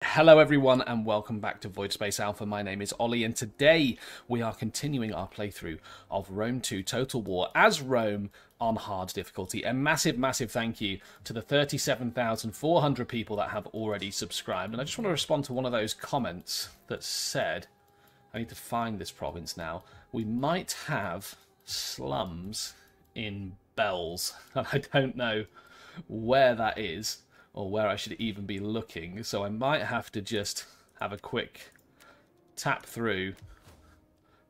Hello everyone and welcome back to Void Space Alpha. My name is Ollie and today we are continuing our playthrough of Rome 2 Total War as Rome on hard difficulty. A massive thank you to the 37,400 people that have already subscribed. And I just want to respond to one of those comments that said, I need to find this province now, we might have slums in Bells. And I don't know where that is or where I should even be looking, so I might have to just have a quick tap through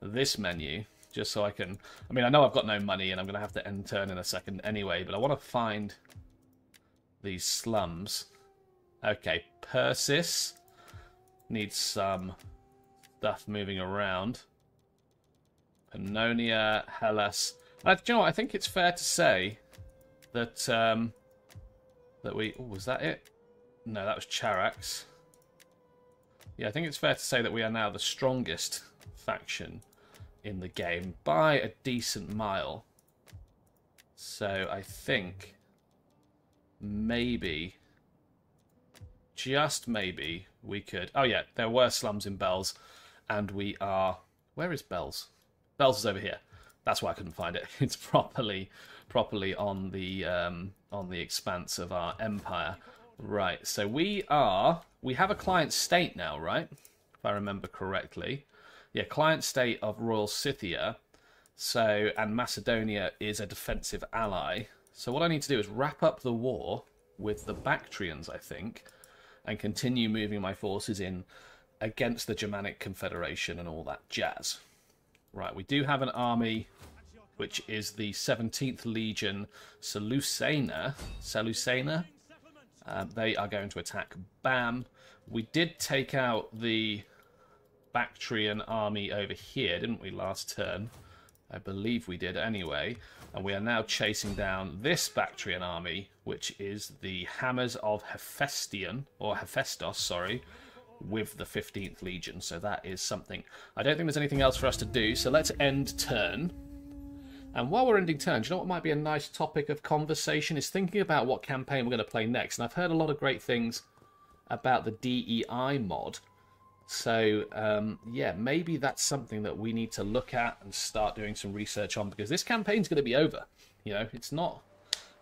this menu just so I can... I mean, I know I've got no money and I'm going to have to end turn in a second anyway, but I want to find these slums. Okay, Persis needs some stuff moving around. Pannonia, Hellas. Do you know what? I think it's fair to say that... that we... Oh, was that it? No, that was Charax. Yeah, I think it's fair to say that we are now the strongest faction in the game by a decent mile. So I think maybe, just maybe, we could... Oh yeah, there were slums in Bells, and we are... Where is Bells? Bells is over here. That's why I couldn't find it. It's properly on the expanse of our empire. Right, so we have a client state now, right? If I remember correctly. Yeah, client state of Royal Scythia. So, and Macedonia is a defensive ally. So what I need to do is wrap up the war with the Bactrians, I think, and continue moving my forces in against the Germanic Confederation and all that jazz. Right, we do have an army which is the 17th Legion Seleucena. They are going to attack Bam. We did take out the Bactrian army over here, didn't we, last turn? I believe we did anyway. And we are now chasing down this Bactrian army, which is the Hammers of Hephaestos, sorry, with the 15th Legion. So that is something. I don't think there's anything else for us to do, so let's end turn. And while we're ending turn, do you know what might be a nice topic of conversation? Is thinking about what campaign we're going to play next. And I've heard a lot of great things about the DEI mod. So, yeah, maybe that's something that we need to look at and start doing some research on. Because this campaign's going to be over. You know, it's not...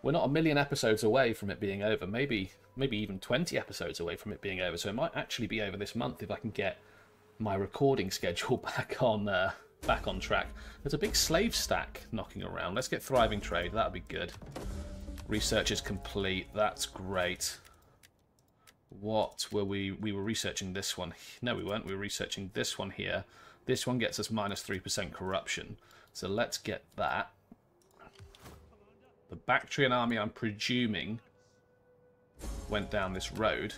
We're not a million episodes away from it being over. Maybe even 20 episodes away from it being over. So it might actually be over this month if I can get my recording schedule back on track. There's a big slave stack knocking around. Let's get thriving trade. That'll be good. Research is complete. That's great. What were we? We were researching this one. No, we weren't. We were researching this one here. This one gets us minus 3% corruption. So let's get that. The Bactrian army, I'm presuming, went down this road.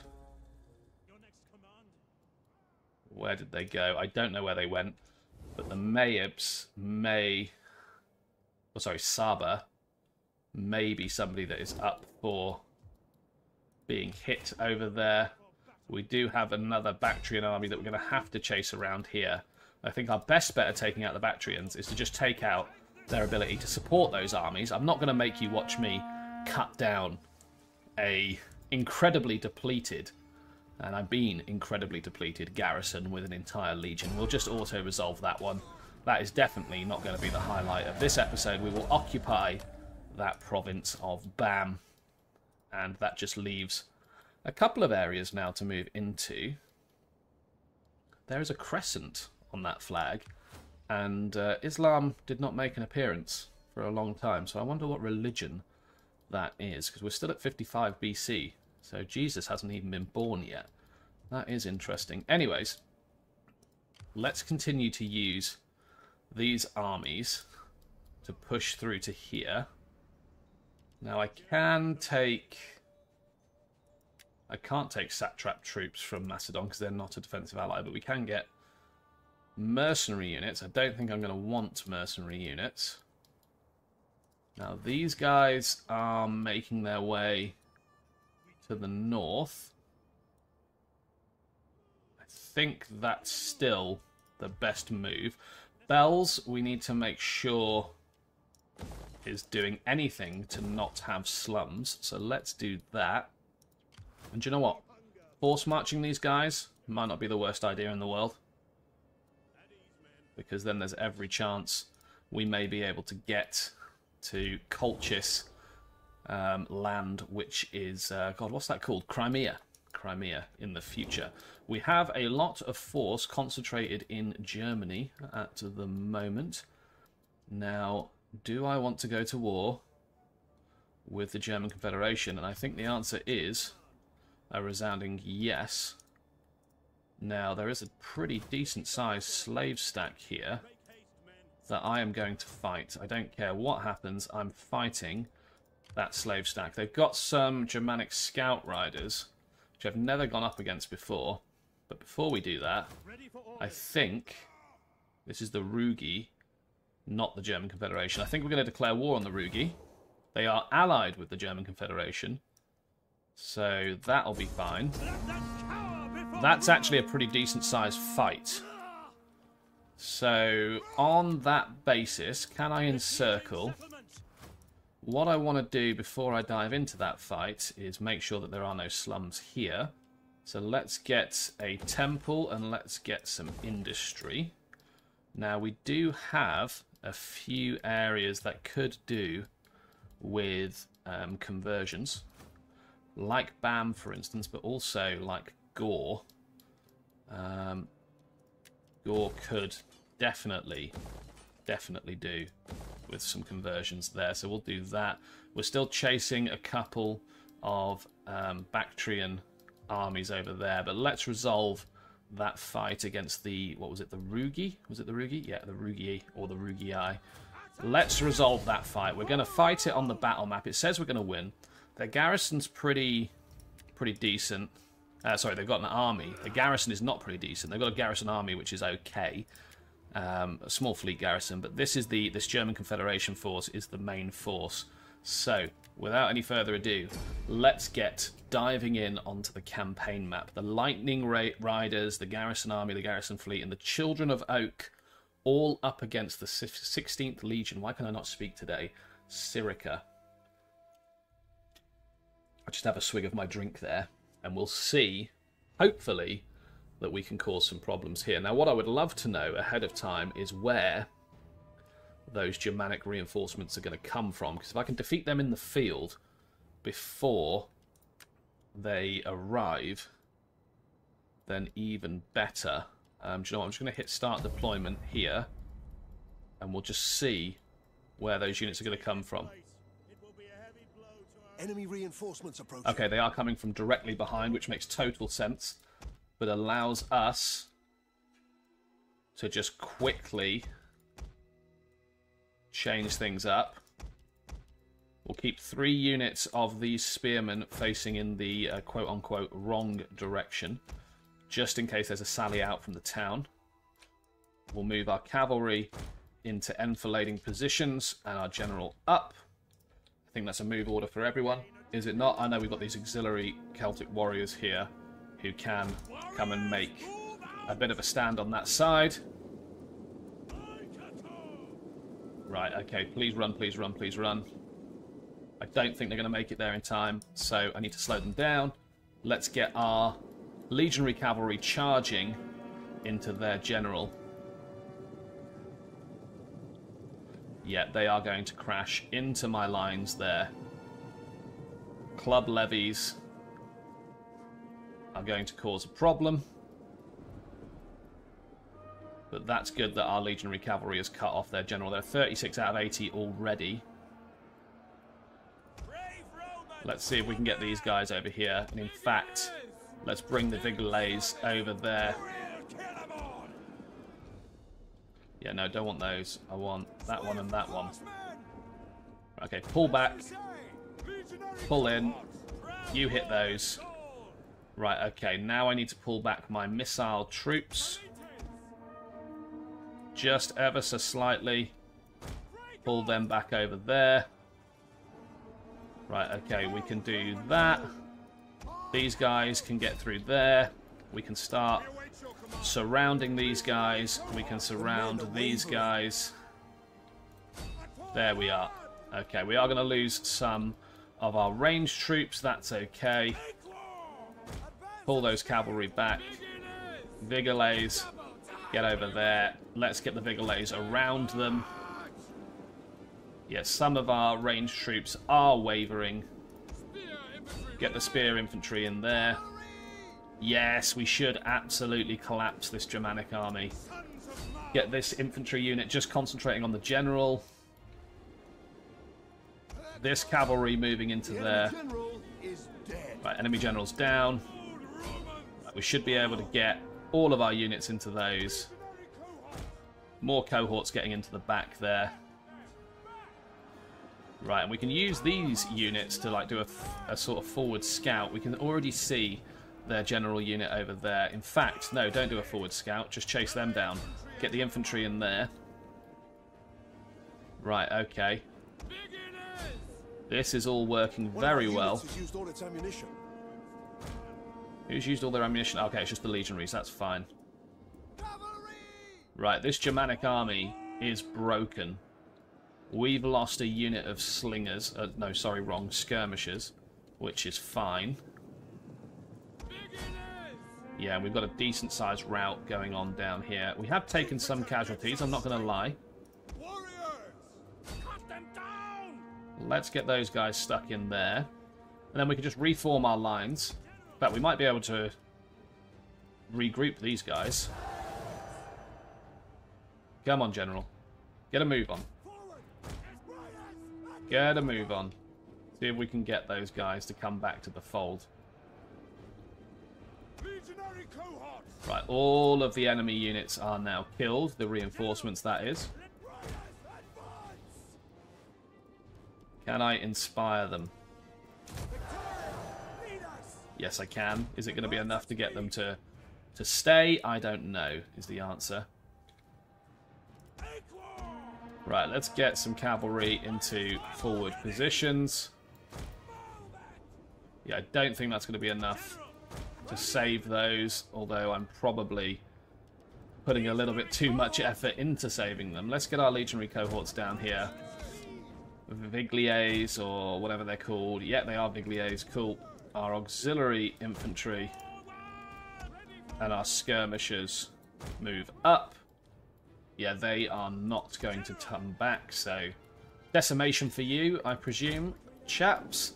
Where did they go? I don't know where they went. But the Mayibs Saba may be somebody that is up for being hit over there. We do have another Bactrian army that we're going to have to chase around here. I think our best bet at taking out the Bactrians is to just take out their ability to support those armies. I'm not going to make you watch me cut down a incredibly depleted, and I've been incredibly depleted, garrison with an entire legion. We'll just auto-resolve that one. That is definitely not going to be the highlight of this episode. We will occupy that province of Bam. And that just leaves a couple of areas now to move into. There is a crescent on that flag. And Islam did not make an appearance for a long time. So I wonder what religion that is. Because we're still at 55 BC. So Jesus hasn't even been born yet. That is interesting. Anyways, let's continue to use these armies to push through to here. Now I can't take satrap troops from Macedon because they're not a defensive ally, but we can get mercenary units. I don't think I'm going to want mercenary units. Now these guys are making their way to the north. I think that's still the best move. Bells, we need to make sure is doing anything to not have slums. So let's do that. And do you know what? force marching these guys might not be the worst idea in the world. Because then there's every chance we may be able to get to Colchis land, which is, God, what's that called? Crimea. Crimea in the future. We have a lot of force concentrated in Germany at the moment. Now, do I want to go to war with the German Confederation? And I think the answer is a resounding yes. Now, there is a pretty decent-sized slave stack here that I am going to fight. I don't care what happens, I'm fighting that slave stack. They've got some Germanic scout riders, which I've never gone up against before. But before we do that, I think this is the Rugi, not the German Confederation. I think we're going to declare war on the Rugi. They are allied with the German Confederation, so that'll be fine. That's actually a pretty decent-sized fight. So, on that basis, can I encircle? What I want to do before I dive into that fight is make sure that there are no slums here. So let's get a temple and let's get some industry. Now, we do have a few areas that could do with conversions. Like Bam, for instance, but also like Gore. Gore could definitely do with some conversions there. So we'll do that. We're still chasing a couple of Bactrian armies over there, but let's resolve that fight against the, what was it, the Rugi? Was it the Rugi? Yeah, the Rugi or the Rugii. Let's resolve that fight. We're going to fight it on the battle map. It says we're going to win. Their garrison's pretty decent. Sorry, they've got an army. The garrison is not pretty decent. They've got a garrison army, which is okay. A small fleet garrison, but this German Confederation force is the main force. So, without any further ado, let's get diving in onto the campaign map. The Lightning Riders, the Garrison Army, the Garrison Fleet, and the Children of Oak, all up against the 16th Legion. Why can I not speak today? Syrica. I just have a swig of my drink there, and we'll see, hopefully, that we can cause some problems here. Now, what I would love to know ahead of time is where those Germanic reinforcements are going to come from, because if I can defeat them in the field before they arrive, then even better. Do you know what? I'm just going to hit start deployment here, and we'll just see where those units are going to come from. Enemy reinforcements approaching. Okay, they are coming from directly behind, which makes total sense, but allows us to just quickly change things up. We'll keep 3 units of these spearmen facing in the quote-unquote wrong direction, just in case there's a sally out from the town. We'll move our cavalry into enfilading positions and our general up. I think that's a move order for everyone. Is it not? I know we've got these auxiliary Celtic warriors here who can come and make a bit of a stand on that side. Right, okay, please run, please run, please run. I don't think they're going to make it there in time, so I need to slow them down. Let's get our legionary cavalry charging into their general. Yeah, they are going to crash into my lines there. Club levies are going to cause a problem. But that's good that our legionary cavalry has cut off their general. They're 36 out of 80 already. Let's see if we can get these guys over here. And in fact, let's bring the Vigalays over there. Yeah, no, don't want those. I want that one and that one. Okay, pull back. Pull in. You hit those. Right, okay, now I need to pull back my missile troops. Just ever so slightly. Pull them back over there. Right, okay, we can do that. These guys can get through there. We can start surrounding these guys. We can surround these guys. There we are. Okay, we are going to lose some of our ranged troops. That's okay. pull those cavalry back. Vigolays, get over there. Let's get the Vigolays around them. Yes, some of our ranged troops are wavering. Get the spear infantry in there. Yes, we should absolutely collapse this Germanic army. Get this infantry unit just concentrating on the general. This cavalry moving into there. Right, enemy general's down. Right, we should be able to get all of our units into those. More cohorts getting into the back there. Right, and we can use these units to like do a sort of forward scout. We can already see their general unit over there. In fact, no, don't do a forward scout. Just chase them down. Get the infantry in there. Right, okay. This is all working very well. Who's used all their ammunition? Okay, it's just the legionaries. That's fine. Right, this Germanic army is broken. We've lost a unit of slingers. No, sorry, wrong. Skirmishers, which is fine. Yeah, we've got a decent-sized rout going on down here. We have taken some casualties, I'm not going to lie. Let's get those guys stuck in there. And then we can just reform our lines. In fact, we might be able to regroup these guys. Come on, General. Get a move on. Get a move on. See if we can get those guys to come back to the fold. Right, all of the enemy units are now killed. The reinforcements, that is. Can I inspire them? Yes, I can. Is it going to be enough to get them to stay? I don't know, is the answer. Right, let's get some cavalry into forward positions. Yeah, I don't think that's going to be enough to save those, although I'm probably putting a little bit too much effort into saving them. Let's get our legionary cohorts down here. Vigliers, or whatever they're called. Yeah, they are Vigliers. Cool. Our auxiliary infantry and our skirmishers move up. Yeah, they are not going to come back, so decimation for you, I presume, chaps.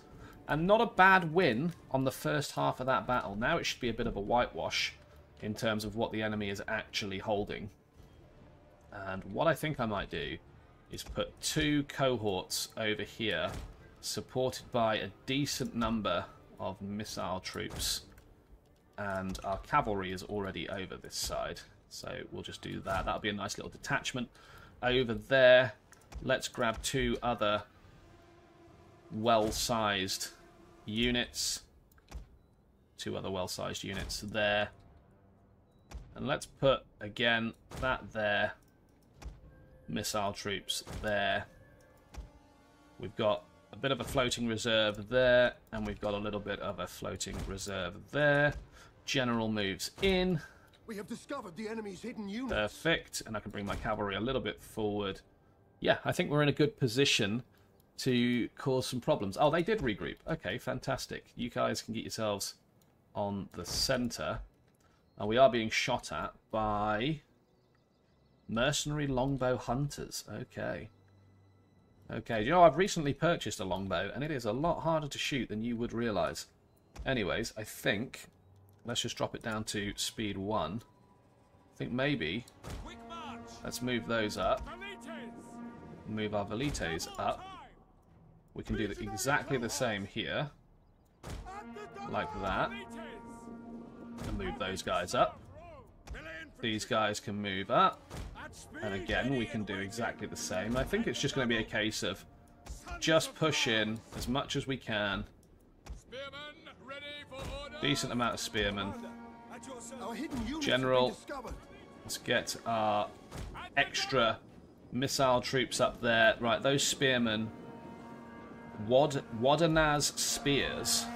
And not a bad win on the first half of that battle. Now it should be a bit of a whitewash in terms of what the enemy is actually holding. And what I think I might do is put 2 cohorts over here, supported by a decent number of missile troops. And our cavalry is already over this side. So we'll just do that. That'll be a nice little detachment. Over there, let's grab 2 other well-sized units. 2 other well-sized units there. And let's put, again, that there. Missile troops there. We've got a bit of a floating reserve there. And we've got a little bit of a floating reserve there. General moves in. We have discovered the enemy's hidden units. Perfect. And I can bring my cavalry a little bit forward. Yeah, I think we're in a good position to cause some problems. Oh, they did regroup. Okay, fantastic. You guys can get yourselves on the center. And we are being shot at by mercenary longbow hunters. Okay. Okay, you know, I've recently purchased a longbow, and it is a lot harder to shoot than you would realize. Anyways, I think let's just drop it down to speed 1. I think maybe let's move those up. Move our velites up. We can do exactly the same here. Like that. And move those guys up. These guys can move up. And again, we can do exactly the same. I think it's just going to be a case of just push in as much as we can. Decent amount of spearmen. General, let's get our extra missile troops up there. Right, those spearmen. Wodanaz spears.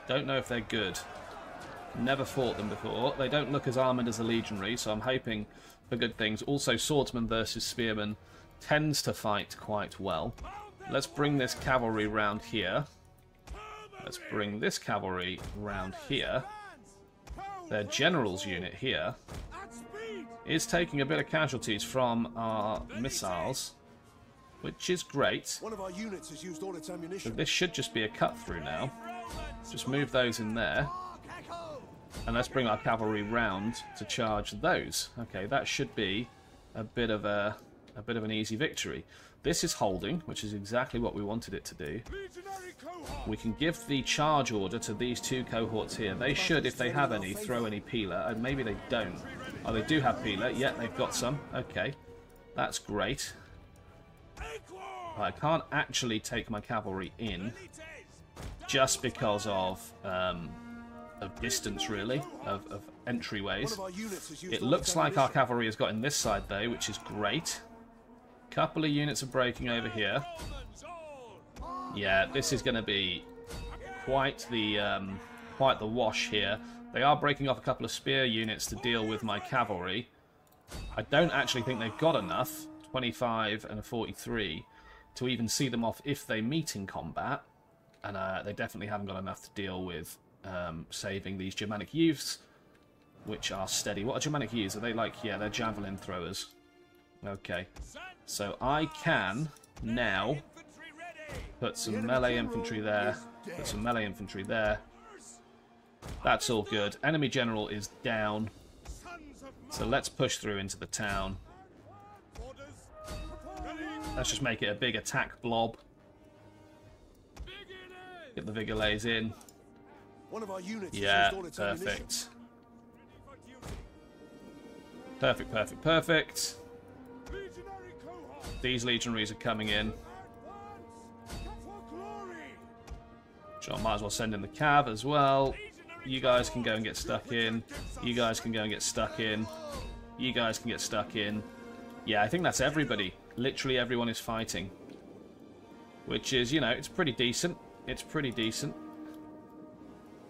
Don't know if they're good. Never fought them before. They don't look as armoured as a legionary, so I'm hoping for good things. Also, swordsman versus spearman tends to fight quite well. Let's bring this cavalry round here. Let's bring this cavalry round here. their general's unit here is taking a bit of casualties from our missiles, which is great. One of our units has used all its So ammunition. this should just be a cut through now. Just move those in there. And let's bring our cavalry round to charge those. Okay, that should be a bit of an easy victory. This is holding, which is exactly what we wanted it to do. We can give the charge order to these two cohorts here. They should, if they have any, throw any peeler. And maybe they don't. Oh, they do have peeler. Yeah, they've got some. Okay, that's great. I can't actually take my cavalry in just because of distance, really, of entryways. It looks like our cavalry has got in this side, though, which is great. Couple of units are breaking over here. Yeah, this is going to be quite the wash here. They are breaking off a couple of spear units to deal with my cavalry. I don't actually think they've got enough, 25 and a 43, to even see them off if they meet in combat. And they definitely haven't got enough to deal with saving these Germanic youths, which are steady. What are Germanic youths? Are they like, yeah, they're javelin throwers. Okay. So I can now put some melee infantry there, put some melee infantry there. That's all good. Enemy general is down. So let's push through into the town. Let's just make it a big attack blob. Get the Vigilets in. One of our units Yeah, has used all its ammunition. perfect. Perfect, perfect, perfect. These legionaries are coming in. So I might as well send in the cav as well. You guys can go and get stuck in. You guys can go and get stuck in. You guys can get stuck in. Yeah, I think that's everybody. Literally everyone is fighting. Which is, you know, it's pretty decent. It's pretty decent.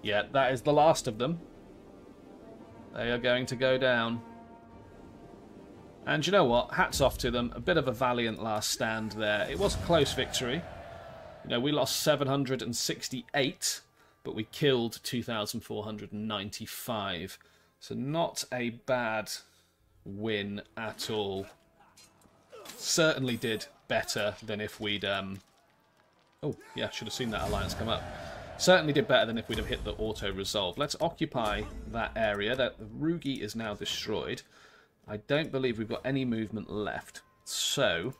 Yeah, that is the last of them. They are going to go down. And you know what? Hats off to them. A bit of a valiant last stand there. It was a close victory. You know, we lost 768, but we killed 2,495. So not a bad win at all. Certainly did better than if we'd... Oh, yeah, should have seen that alliance come up. Certainly did better than if we'd have hit the auto-resolve. Let's occupy that area. That Rugi is now destroyed. I don't believe we've got any movement left. So,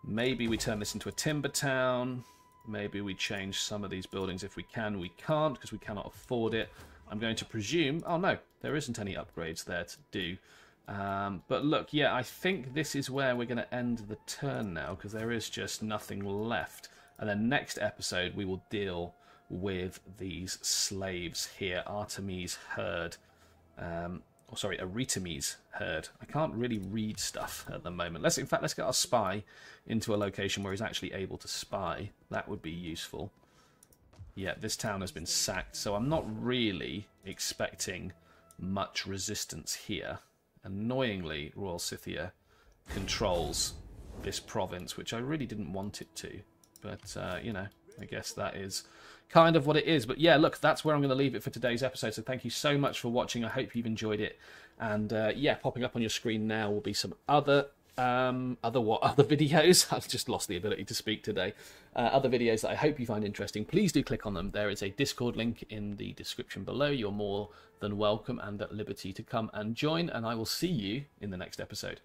maybe we turn this into a timber town. Maybe we change some of these buildings if we can. We can't because we cannot afford it. I'm going to presume... Oh, no, there isn't any upgrades there to do. But look, yeah, I think this is where we're going to end the turn now because there is just nothing left. And then next episode we will deal with these slaves here. Artemis herd. Artemis herd. I can't really read stuff at the moment. In fact, let's get our spy into a location where he's actually able to spy. That would be useful. Yeah, this town has been sacked, so I'm not really expecting much resistance here. Annoyingly, Royal Scythia controls this province, which I really didn't want it to. But, you know, I guess that is kind of what it is. But, yeah, look, that's where I'm going to leave it for today's episode. So thank you so much for watching. I hope you've enjoyed it. And, yeah, popping up on your screen now will be some other videos. I've just lost the ability to speak today. Other videos that I hope you find interesting. Please do click on them. There is a Discord link in the description below. You're more than welcome and at liberty to come and join. And I will see you in the next episode.